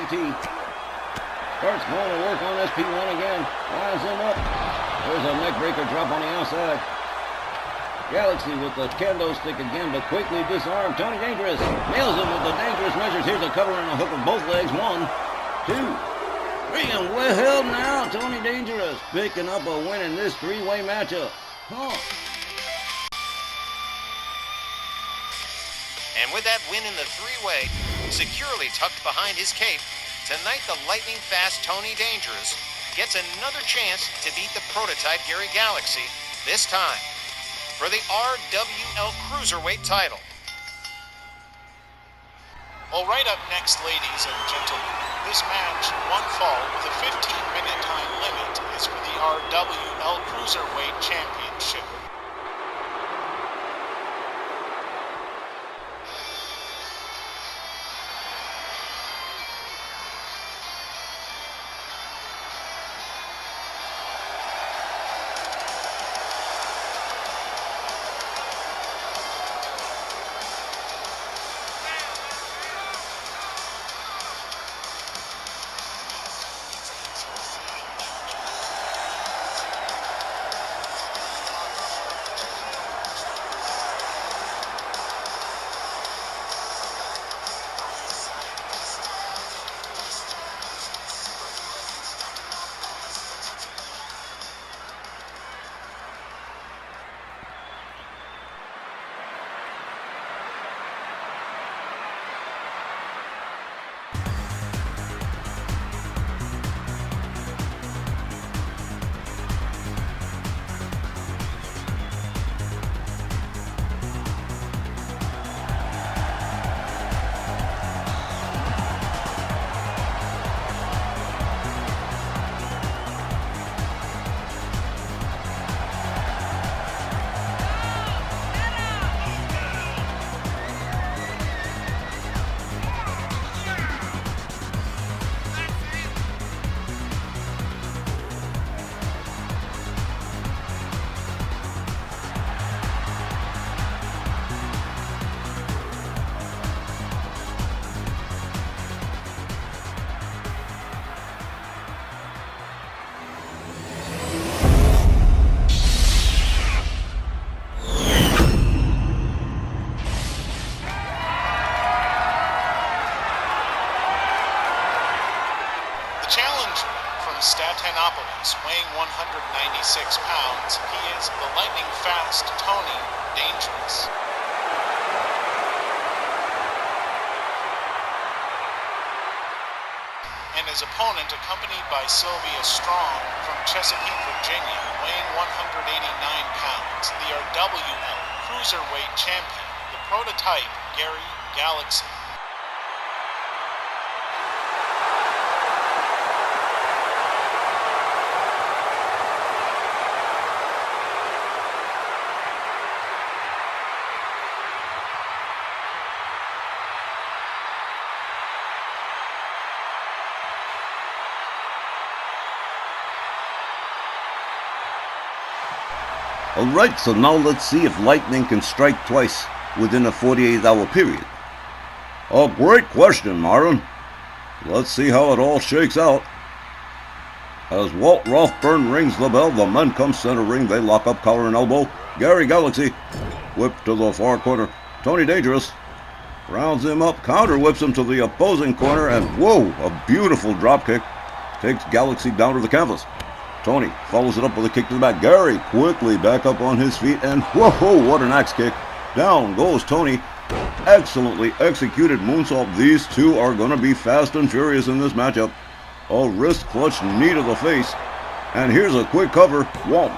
SCT. Starts going to work on SP1 again. Lines him up. There's a neckbreaker drop on the outside. Galaxy with the kendo stick again, but quickly disarmed. Tony Dangerous nails him with the dangerous measures. Here's a cover and a hook with both legs. 1, 2, 3, and well held now. Tony Dangerous picking up a win in this three-way matchup. And with that win in the three-way, securely tucked behind his cape, tonight the lightning-fast Tony Dangerous gets another chance to beat the prototype Gary Galaxy, this time for the RWL Cruiserweight title. Well, right up next, ladies and gentlemen, this match, one fall with a 15-minute time limit, is for the RWL Cruiserweight Championship. Statanopolis, weighing 196 pounds, he is the lightning-fast Tony Dangerous. And his opponent, accompanied by Sylvia Strong from Chesapeake, Virginia, weighing 189 pounds, the RWL Cruiserweight Champion, the prototype Gary Galaxy. Alright, so now let's see if lightning can strike twice within a 48-hour period. A great question, Myron. Let's see how it all shakes out. As Walt Rothburn rings the bell, the men come center ring. They lock up collar and elbow. Gary Galaxy, whip to the far corner. Tony Dangerous rounds him up, counter whips him to the opposing corner, and whoa, a beautiful drop kick takes Galaxy down to the canvas. Tony follows it up with a kick to the back. Gary quickly back up on his feet, and whoa, what an axe kick. Down goes Tony. Excellently executed moonsault. These two are going to be fast and furious in this matchup. A wrist clutch knee to the face. And here's a quick cover. 1,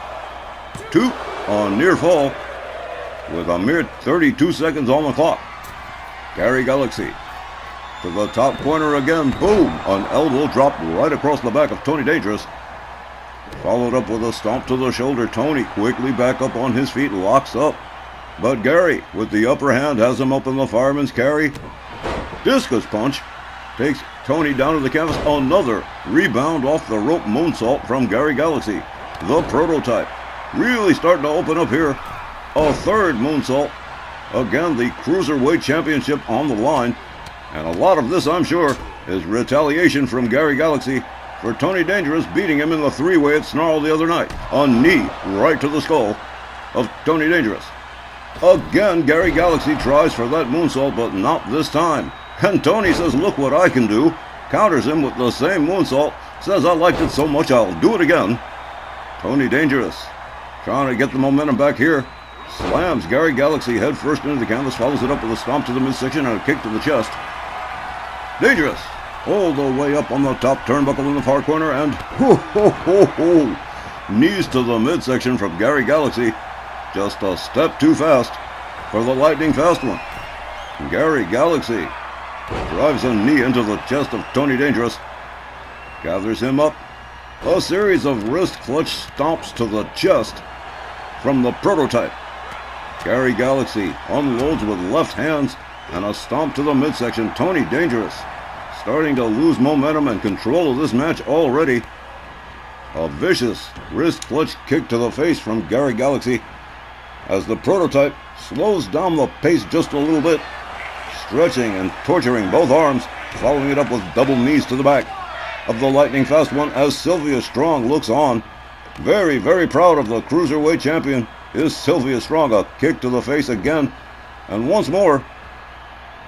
2, a near fall with a mere 32 seconds on the clock. Gary Galaxy to the top corner again. Boom! An elbow drop right across the back of Tony Dangerous. Followed up with a stomp to the shoulder. Tony quickly back up on his feet, locks up. But Gary, with the upper hand, has him up in the fireman's carry. Discus punch takes Tony down to the canvas. Another rebound off the rope moonsault from Gary Galaxy. The prototype really starting to open up here. A third moonsault. Again, the Cruiserweight Championship on the line. And a lot of this, I'm sure, is retaliation from Gary Galaxy for Tony Dangerous beating him in the three-way at Snarl the other night. A knee right to the skull of Tony Dangerous. Again, Gary Galaxy tries for that moonsault, but not this time. And Tony says, look what I can do. Counters him with the same moonsault. Says, I liked it so much, I'll do it again. Tony Dangerous trying to get the momentum back here. Slams Gary Galaxy head first into the canvas, follows it up with a stomp to the midsection and a kick to the chest. Dangerous all the way up on the top turnbuckle in the far corner, and knees to the midsection from Gary Galaxy. Just a step too fast for the lightning fast one. Gary Galaxy drives a knee into the chest of Tony Dangerous, gathers him up. A series of wrist clutch stomps to the chest from the Prototype. Gary Galaxy unloads with left hands and a stomp to the midsection. Tony Dangerous starting to lose momentum and control of this match already. A vicious wrist clutch kick to the face from Gary Galaxy as the Prototype slows down the pace just a little bit, stretching and torturing both arms, following it up with double knees to the back of the lightning fast one as Sylvia Strong looks on. Very, very proud of the Cruiserweight champion is Sylvia Strong. A kick to the face again, and once more.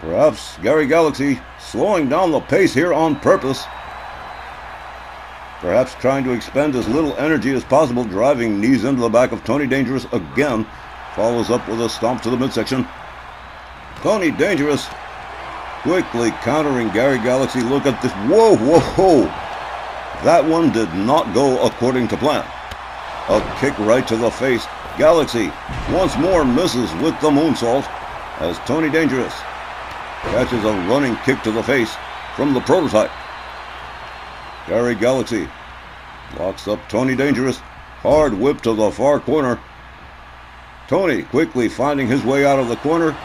Perhaps Gary Galaxy slowing down the pace here on purpose. Perhaps trying to expend as little energy as possible, driving knees into the back of Tony Dangerous again. Follows up with a stomp to the midsection. Tony Dangerous quickly countering Gary Galaxy. Look at this. Whoa, whoa, whoa. That one did not go according to plan. A kick right to the face. Galaxy once more misses with the moonsault as Tony Dangerous catches a running kick to the face from the Prototype. Gary Galaxy locks up Tony Dangerous. Hard whip to the far corner. Tony quickly finding his way out of the corner,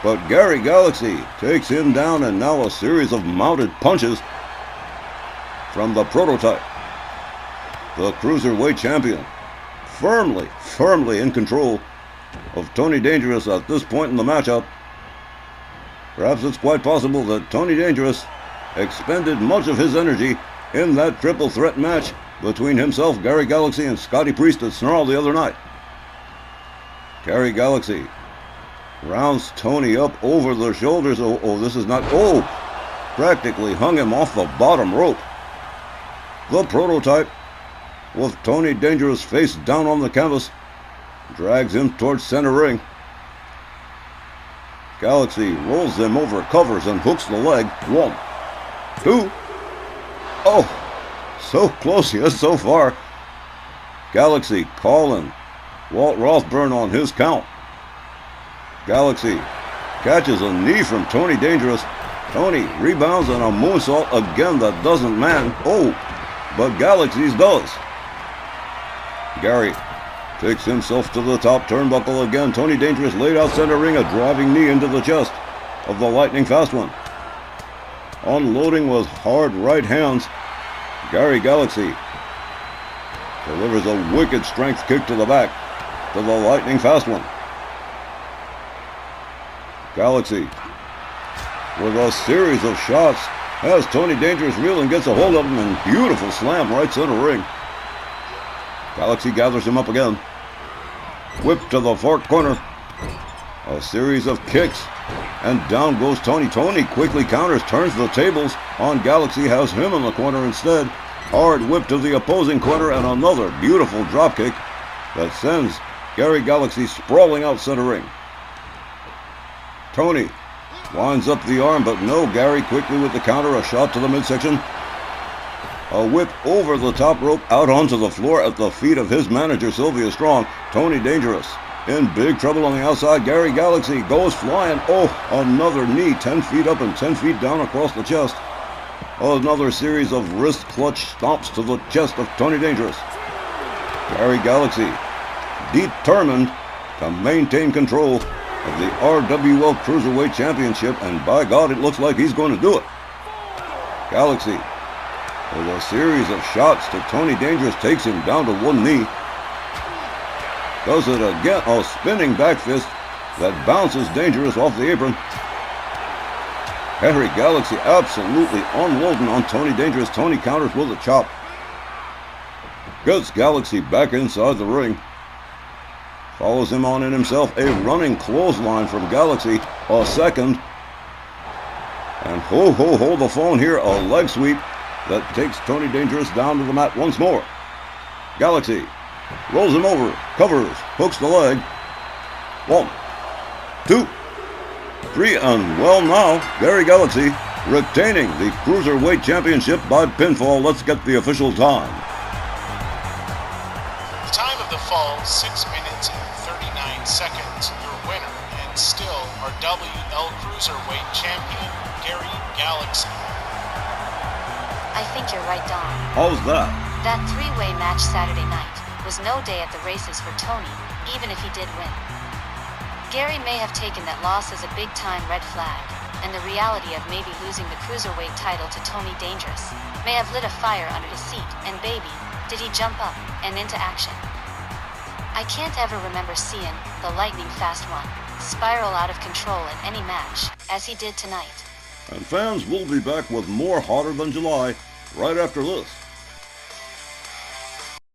but Gary Galaxy takes him down, and now a series of mounted punches from the Prototype. The Cruiserweight champion firmly in control of Tony Dangerous at this point in the matchup. Perhaps it's quite possible that Tony Dangerous expended much of his energy in that triple threat match between himself, Gary Galaxy, and Scotty Priest at Snarl the other night. Gary Galaxy rounds Tony up over the shoulders. This is not... practically hung him off the bottom rope. The Prototype, with Tony Dangerous face down on the canvas, drags him towards center ring. Galaxy rolls him over, covers, and hooks the leg. 1, 2. So close yet so far. Galaxy calling Walt Rothburn on his count. Galaxy catches a knee from Tony Dangerous. Tony rebounds on a moonsault again that doesn't land. But Galaxy's does. Gary takes himself to the top turnbuckle again. Tony Dangerous laid out center ring, a driving knee into the chest of the lightning fast one. Unloading with hard right hands, Gary Galaxy delivers a wicked strength kick to the back to the lightning fast one. Galaxy with a series of shots has Tony Dangerous reeling, gets a hold of him, and beautiful slam right center ring. Galaxy gathers him up again. Whip to the far corner. A series of kicks, and down goes Tony. Tony quickly counters, turns the tables on Galaxy, has him in the corner instead. Hard whip to the opposing corner, and another beautiful drop kick that sends Gary Galaxy sprawling out center ring. Tony winds up the arm, but no, Gary quickly with the counter, a shot to the midsection. A whip over the top rope out onto the floor at the feet of his manager, Sylvia Strong. Tony Dangerous in big trouble on the outside. Gary Galaxy goes flying. Another knee 10 feet up and 10 feet down across the chest. Another series of wrist clutch stomps to the chest of Tony Dangerous. Gary Galaxy determined to maintain control of the RWL Cruiserweight Championship, and by God, it looks like he's going to do it. Galaxy, with a series of shots to Tony Dangerous, takes him down to one knee. Does it again, a spinning back fist that bounces Dangerous off the apron. Gary Galaxy absolutely unloading on Tony Dangerous. Tony counters with a chop. Gets Galaxy back inside the ring. Follows him on in himself. A running clothesline from Galaxy. A second. And hold the phone here. A leg sweep that takes Tony Dangerous down to the mat once more. Galaxy rolls him over. Covers. Hooks the leg. 1, 2, 3, and well now, Gary Galaxy retaining the Cruiserweight Championship by pinfall. Let's get the official time. The time of the fall, 6 minutes and 39 seconds. Your winner, and still our WL Cruiserweight Champion, Gary Galaxy. I think you're right, Don. How's that? That three-way match Saturday night was no day at the races for Tony, even if he did win. Gary may have taken that loss as a big-time red flag, and the reality of maybe losing the Cruiserweight title to Tony Dangerous may have lit a fire under his seat, and baby, did he jump up and into action. I can't ever remember seeing the lightning-fast one spiral out of control in any match, as he did tonight. And fans will be back with more Hotter Than July right after this.